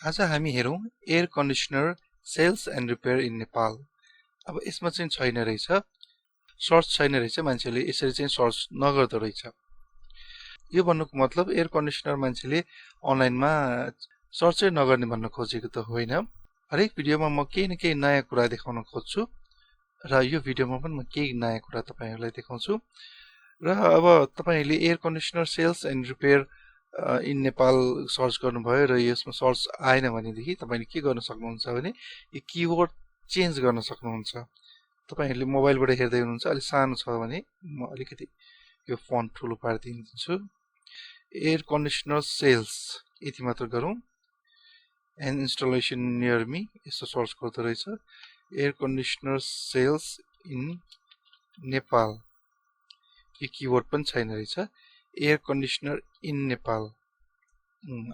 आज हामी हेरौं air conditioner sales and repair in Nepal. अब यसमा चाहिँ छैन रहेछ, सर्च छैन रहेछ, मान्छेले यसरी चाहिँ सर्च नगर्दो रहेछ। यो भन्नुको मतलब एयर कन्डिसनर मान्छेले अनलाइनमा सर्चै नगर्ने भन्न खोजेको त होइन। हरेक भिडियोमा म केही न केही नयाँ कुरा देखाउन खोज्छु र यो भिडियोमा पनि म केही नयाँ कुरा तपाईहरुलाई देखाउँछु। र अब तपाईहरुले air conditioner sales and repair in Nepal search गर्नुभयो र यसमा सर्च आएन भनेदेखि तपाईले के गर्न सक्नुहुन्छ भने यो किवर्ड चेन्ज गर्न सक्नुहुन्छ। तपाईहरुले मोबाइलबाट हेर्दै हुनुहुन्छ, अलि सानो छ भने म अलिकति यो फन्ट ठुलो पारिदिन्छु। एयर कन्डिसनर सेल्स यति मात्र गरौँ। एन्ड इन्स्टलेसन नियर मी यसो सर्च गर्दै रहेछ। Air conditioner sales in Nepal यो किवर्ड पनि छैन रहेछ। एयर कन्डिसनर इन नेपाल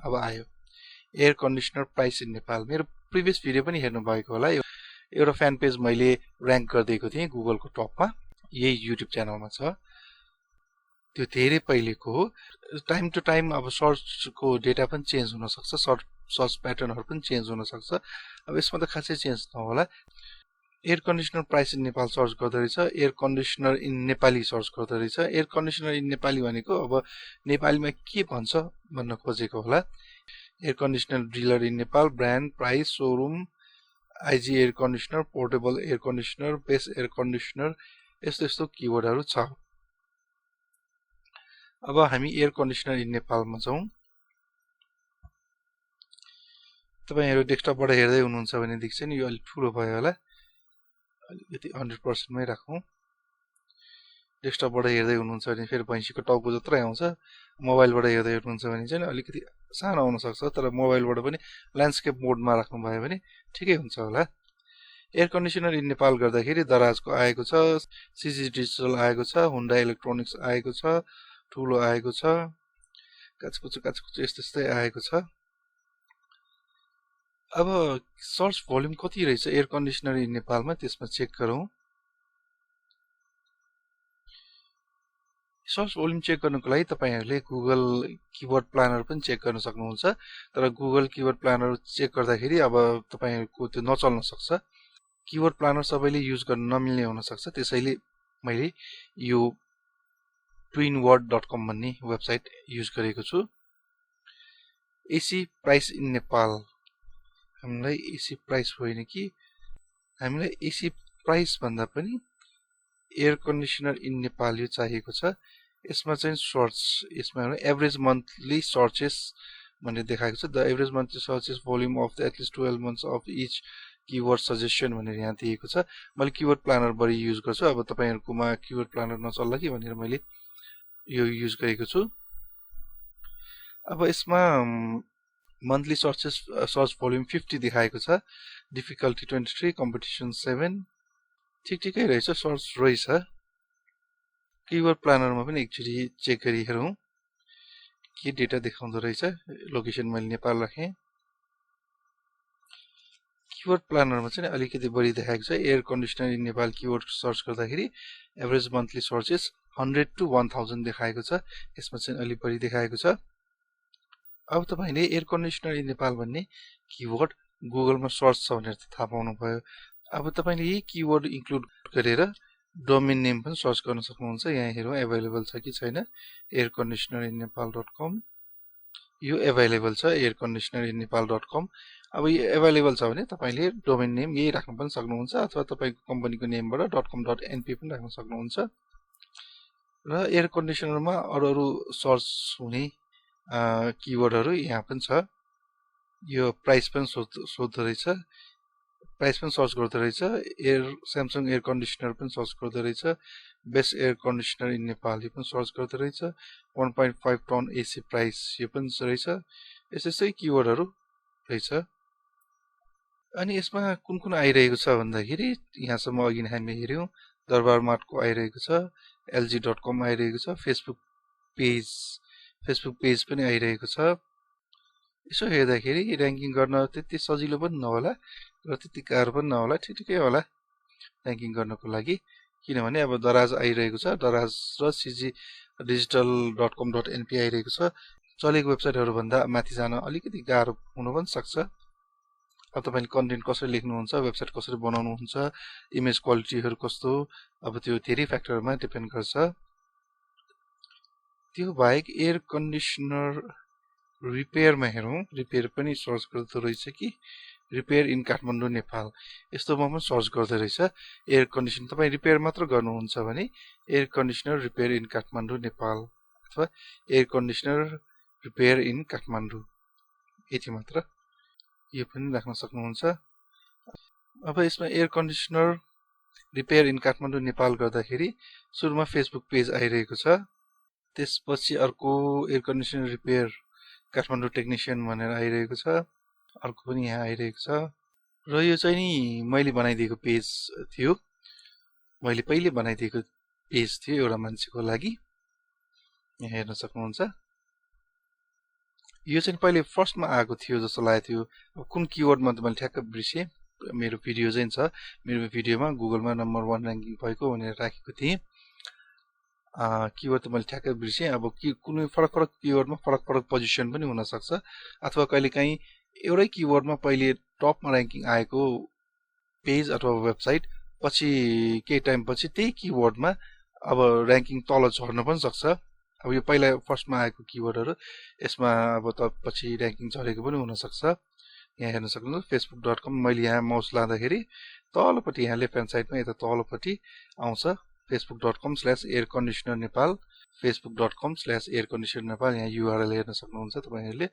अब आयो। Air conditioner price in Nepal मेरो प्रिभियस भिडियो पनि हेर्नु भएको होला। एउटा फ्यान पेज मैले र्याङ्क गरिदिएको थिएँ गुगलको टपमा, यही युट्युब च्यानलमा छ। त्यो धेरै पहिलेको हो। टाइम टु टाइम अब सर्चको डेटा पनि चेन्ज हुन सक्छ, सर्च प्याटर्नहरु पनि चेन्ज हुन सक्छ। अब यसमा त खासै चेन्ज नहोला। Air conditioner price in Nepal search गर्दै रहेछ। Air conditioner in Nepali search गर्दै रहेछ। एयर कन्डिसनर इन नेपाली भनेको अब नेपालीमा के भन्छ भन्न खोजेको होला। Air conditioner dealer in Nepal, brand, price, showroom, IG air conditioner, portable air conditioner, base air conditioner, यस्तो यस्तो किवर्डहरु छ। अब हामी एयर कन्डिसनर इन नेपालमा जाउँ। तपाईहरु डेस्कटपबाट हेर्दै हुनुहुन्छ भने देख्छ नि, यो अलि ठुलो भयो होला। अलिकति 100% मै राखौं। डेस्कटपबाट हेर्दै हुनुहुन्छ भने फेरि भैँसीको टाउको जत्रै आउँछ। मोबाइलबाट हेर्दै हुनुहुन्छ भने चाहिँ अलिकति सानो आउन सक्छ, तर मोबाइलबाट पनि ल्यान्डस्केप मोडमा राख्नु भयो भने ठिकै हुन्छ होला। एयर कन्डिसनर इन नेपाल गर्दाखेरि दराजको आएको छ, सीजी डिजिटल आएको छ, हुन्डा इलेक्ट्रोनिक्स आएको छ, ठुलो आएको छ, काचकुचो यस्तै यस्तै आएको छ। अब सर्च भोल्युम कति रहेछ एयर कन्डिसनर इन नेपालमा त्यसमा चेक गरौँ। सर्च भोल्युम चेक गर्नको लागि तपाईहरुले गुगल किवर्ड प्लानर पनि चेक गर्न सक्नुहुन्छ। तर गुगल किवर्ड प्लानर चेक गर्दाखेरि अब तपाईहरुको त्यो नचल्न सक्छ। किवर्ड प्लानर सबैले युज गर्न नमिल्ने हुन सक्छ। त्यसैले मैले यो twinword.com भन्ने वेबसाइट युज गरेको छु। एसी प्राइस इन नेपाल, हामीलाई एसी प्राइस होइन कि, हामीलाई एसी प्राइस भन्दा पनि एयर कन्डिसनर इन नेपाल यो चाहिएको छ। यसमा चाहिँ सर्च, यसमा एभरेज मन्थली सर्चेस भन्ने देखाएको छ। The average monthly searches volume of the at least 12 months of each keyword suggestion भनेर यहाँ दिएको छ। मैले किवर्ड प्लानर बढी युज गर्छु। अब तपाईहरुकोमा किवर्ड प्लानर नचल्ला कि भनेर मैले यो युज गरेको छु। अब यसमा मन्थली सर्च भोल्युम 50 देखाएको छ। डिफिकल्टी 23, कम्पिटिसन 7, ठिकै रहेछ, सर्च रहेछ। किवर्ड प्लानरमा पनि एकचोटि चेक गरी हेरौँ के डेटा देखाउँदो रहेछ। लोकेसन मैले नेपाल राखेँ। किवर्ड प्लानरमा चाहिँ अलिकति बढी देखाएको छ। Air conditioner in Nepal keyword search गर्दाखेरि एभरेज मन्थली सर्चेस 100 to 1000 देखाएको छ। यसमा चाहिँ अलि बढी देखाएको छ। अब तपाईले एयर कन्डिसनर इन नेपाल भन्ने किवर्ड गुगलमा सर्च छ भनेर थाहा पाउनु भयो। अब तपाईले यही किवर्ड इन्क्लुड गरेर डोमेन नेम पनि सर्च गर्न सक्नुहुन्छ। यहाँ हेरौँ अवेलेबल छ कि छैन। एयर कन्डिसनर इन नेपाल.com यो अवेलेबल छ, एयर कन्डिसनर इन नेपाल.com। अब यो अवेलेबल छ भने तपाईले डोमेन नेम यही राख्न पनि सक्नुहुन्छ, अथवा तपाईको कम्पनीको नेमबाट .com.np पनि राख्न सक्नुहुन्छ। र एयर कन्डिसनरमा अरु सर्च हुने किवर्डहरु यहाँ पनि छ। यो प्राइस पनि सोध्दो रहेछ, प्राइस पनि सर्च गर्दो रहेछ। स्यामसङ एयर कन्डिसनर पनि सर्च गर्दो रहेछ। Best air conditioner in Nepal यो पनि सर्च गर्दो रहेछ। 1.5 टन एसी प्राइस यो पनि रहेछ। यसै किवर्डहरु रहेछ। अनि यसमा कुन आइरहेको छ भन्दाखेरि यहाँसम्म अघि नै हामीले हेर्यौं। दरबार मार्टको आइरहेको छ, lg.com आइरहेको छ, फेसबुक पेज पनि आइरहेको छ। यसो हेर्दाखेरि र्याङ्किङ गर्न त्यति सजिलो पनि नहोला र त्यति गाह्रो पनि नहोला, ठिकै होला र्याङ्किङ गर्नको लागि। किनभने अब दराज आइरहेको छ, दराज र सीजी digital.com.np आइरहेको छ। चलेको वेबसाइटहरु भन्दा माथि जान अलिकति गाह्रो हुन पनि सक्छ। अब तपाईले कन्टेन्ट कसरी लेख्नुहुन्छ, वेबसाइट कसरी बनाउनुहुन्छ, इमेज क्वालिटीहरु कस्तो, अब त्यो धेरै फ्याक्टरमा डिपेन्ड गर्छ। त्यो बाहेक एयर कन्डिसनर रिपेयरमा हेरौं, रिपेयर पनि सर्च गर्दो रहेछ कि रिपेयर इन काठमाडौँ नेपाल यस्तोमा पनि सर्च गर्दै रहेछ। एयर कन्डिसन तपाई रिपेयर मात्र गर्नुहुन्छ भने air conditioner repair in Kathmandu Nepal अथवा air conditioner repair in Kathmandu यति मात्र यो पनि राख्न सक्नुहुन्छ। अब यसमा air conditioner repair in Kathmandu Nepal गर्दाखेरि सुरुमा फेसबुक पेज आइरहेको छ, त्यसपछि अर्को air conditioner repair Kathmandu technician भनेर आइरहेको छ, अर्को पनि यहाँ आइरहेको छ। र यो चाहिँ नि मैले बनाइदिएको पेज थियो, मैले पहिले बनाइदिएको पेज थियो एउटा मान्छेको लागि, यहाँ हेर्न सक्नुहुन्छ। यो चाहिँ पहिले फर्स्टमा आएको थियो जस्तो लागेको थियो। अब कुन किवर्डमा त मैले ठ्याक्क बिर्सेँ, मेरो भिडियो चाहिँ छ, मेरो भिडियोमा गुगलमा नम्बर 1 र्याङ्किङ भएको भनेर राखेको थिएँ। किवर्ड त मैले ठ्याक्क बिर्सेँ। अब कुनै फरक फरक किवर्डमा फरक फरक पोजिसन पनि हुन सक्छ, अथवा कहिलेकाहीँ एउटै किवर्डमा पहिले टपमा र्याङ्किङ आएको पेज अथवा वेबसाइट पछि केही टाइम पछि त्यही किवर्डमा अब र्याङ्किङ तल झर्न पनि सक्छ। अब यो पहिला फर्स्टमा आएको किवर्डहरु यसमा अब त पछि र्याङ्किङ झरेको पनि हुन सक्छ। यहाँ हेर्न सक्नुहुन्छ facebook.com, मैले यहाँ माउस लाँदाखेरि तलपट्टि यहाँ लेफ्ट ह्यान्ड साइडमा यता तलपट्टि आउँछ facebook.com/airconditionernepal, facebook.com/airconditionernepal। यहाँ URL हेर्न सक्नुहुन्छ तपाईहरुले।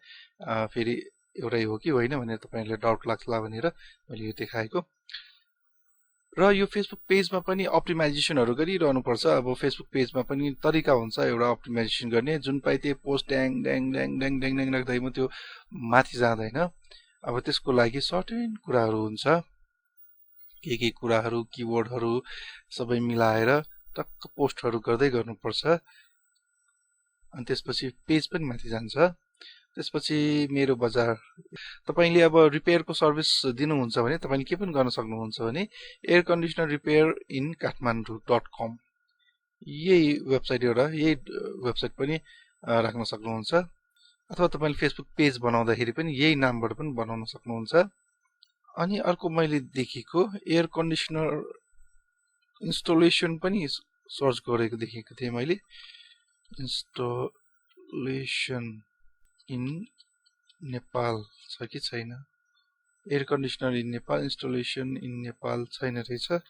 फेरि एउटै हो कि होइन भनेर तपाईहरुले डाउट लाग्ला भनेर मैले यो देखाएको। र यो फेसबुक पेजमा पनि अप्टिमाइजेसनहरु गरिरहनु पर्छ। अब फेसबुक पेजमा पनि तरिका हुन्छ एउटा अप्टिमाइजेसन गर्ने, जुन पाए त्यही पोस्ट ड्याङ ड्याङ ड्याङ ड्याङ ड्याङ ड्याङ राख्दैमा त्यो माथि जाँदैन। अब त्यसको लागि सर्टेन कुराहरु हुन्छ, के कुराहरु किवर्डहरु सबै मिलाएर टक्क पोस्टहरु गर्दै गर्नुपर्छ, अनि त्यसपछि पेज पनि माथि जान्छ। त्यसपछि मेरो बजार तपाईले अब रिपेयरको सर्भिस दिनुहुन्छ भने तपाईले के पनि गर्न सक्नुहुन्छ भने एयर कन्डिसनर रिपेयर इन काठमाडौँ.com यही वेबसाइट एउटा यही वेबसाइट पनि राख्न सक्नुहुन्छ, अथवा तपाईले फेसबुक पेज बनाउँदाखेरि पनि यही नामबाट पनि बनाउन सक्नुहुन्छ। अनि अर्को मैले देखेको एयर कन्डिसनर इन्स्टलेसन पनि सर्च गरेको देखेको थिएँ मैले, इन्स्टलेसन इन नेपाल छ कि छैन, air conditioner in Nepal, installation in Nepal छैन रहेछ।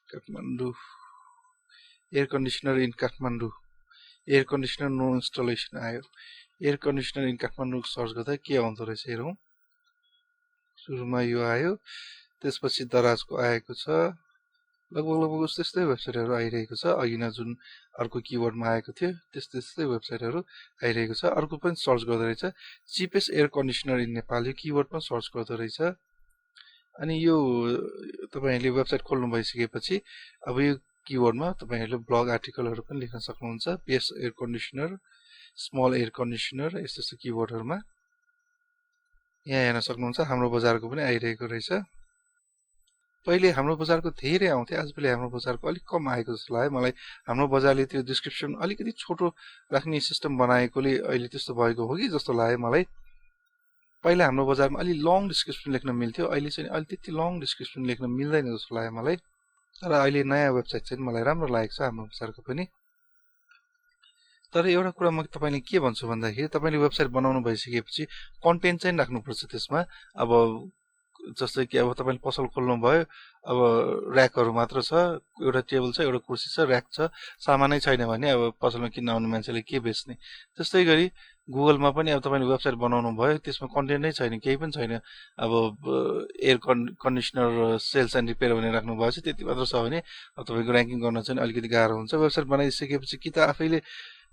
Kathmandu air conditioner in Kathmandu, air conditioner no installation आयो। Air conditioner in Kathmandu search गर्दा के आउँदो रहेछ हेरौँ। सुरुमा यो आयो, त्यसपछि दराजको आएको छ, लगभग उस्तै वेबसाइटहरु आइरहेको छ। अघि न जुन अर्को किवर्डमा आएको थियो त्यस्तै वेबसाइटहरु आइरहेको छ। अर्को पनि सर्च गर्दै रहेछ cheapest air conditioner in Nepal, यो किवर्ड पनि सर्च गर्दै रहेछ। अनि यो तपाईहरुले वेबसाइट खोल्नु भइसकेपछि अब यो किवर्डमा तपाईहरुले ब्लग आर्टिकलहरु पनि लेख्न सक्नुहुन्छ। Best air conditioner, small air conditioner यस्तो किवर्डहरुमा यहाँ हेर्न सक्नुहुन्छ। हाम्रो बजारको पनि आइरहेको रहेछ। पहिले हाम्रो बजारको धेरै आउँथे, आजकल हाम्रो बजारको अलिक कम आएको जस्तो लाग्यो मलाई। हाम्रो बजारले त्यो डिस्क्रिप्सन अलिकति छोटो राख्ने सिस्टम बनाएकोले अहिले त्यस्तो भएको हो कि जस्तो लाग्यो मलाई। पहिला हाम्रो बजारमा अलि लङ डिस्क्रिप्सन लेख्न मिल्थ्यो, अहिले चाहिँ अलि त्यति लङ डिस्क्रिप्सन लेख्न मिल्दैन जस्तो लाग्यो मलाई। तर अहिले नयाँ वेबसाइट चाहिँ मलाई राम्रो लागेको छ हाम्रो बजारको पनि। तर एउटा कुरा म तपाईलाई के भन्छु भन्दाखेरि तपाईले वेबसाइट बनाउनु भइसकेपछि कन्टेन्ट चाहिँ राख्नुपर्छ त्यसमा। अब जस्तै कि अब तपाईले पसल खोल्नु भयो, अब र्याकहरु मात्र छ, एउटा टेबल छ, एउटा कुर्सी छ, र्याक छ, सामानै छैन भने अब पसलमा किन्न आउने मान्छेले के बेच्ने। त्यस्तै गरी गुगलमा पनि अब तपाईले वेबसाइट बनाउनु भयो, त्यसमा कन्टेन्ट नै छैन, केही पनि छैन, अब air conditioner sales and repair भनेर राख्नु भएछ, त्यति मात्र छ भने अब तपाईको र्याङ्किङ गर्न चाहिँ अलिकति गाह्रो हुन्छ। वेबसाइट बनाइसकेपछि कि त आफैले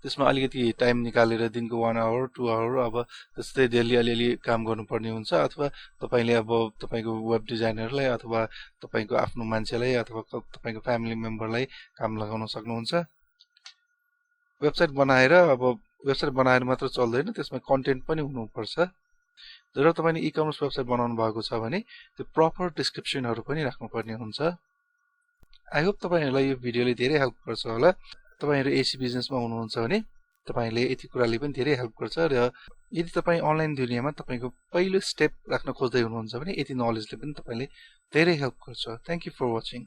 त्यसमा अलिकति टाइम निकालेर दिनको 1 आवर 2 आवर अब त्यस्तै डेली अलिअलि काम गर्नुपर्ने हुन्छ, अथवा तपाईले अब तपाईको वेब डिजाइनरलाई अथवा तपाईको आफ्नो मान्छेलाई अथवा तपाईको फ्यामिली मेम्बरलाई काम लगाउन सक्नुहुन्छ। वेबसाइट बनाएर मात्र चल्दैन, त्यसमा कन्टेन्ट पनि हुनुपर्छ। जब तपाईले ई-कमर्स वेबसाइट बनाउनु भएको छ भने त्यो प्रपर डिस्क्रिप्सनहरु पनि राख्नुपर्ने हुन्छ। आई होप तपाईहरुलाई यो भिडियोले धेरै हेल्प गर्छ होला। तपाईहरु एसी बिजनेसमा हुनुहुन्छ भने तपाईले यति कुराले पनि धेरै हेल्प गर्छ र यदि तपाई अनलाइन दुनियाँमा तपाईको पहिलो स्टेप राख्न खोज्दै हुनुहुन्छ भने यति नलेजले पनि तपाईले धेरै हेल्प गर्छ थ्यांक यू फर वाचिङ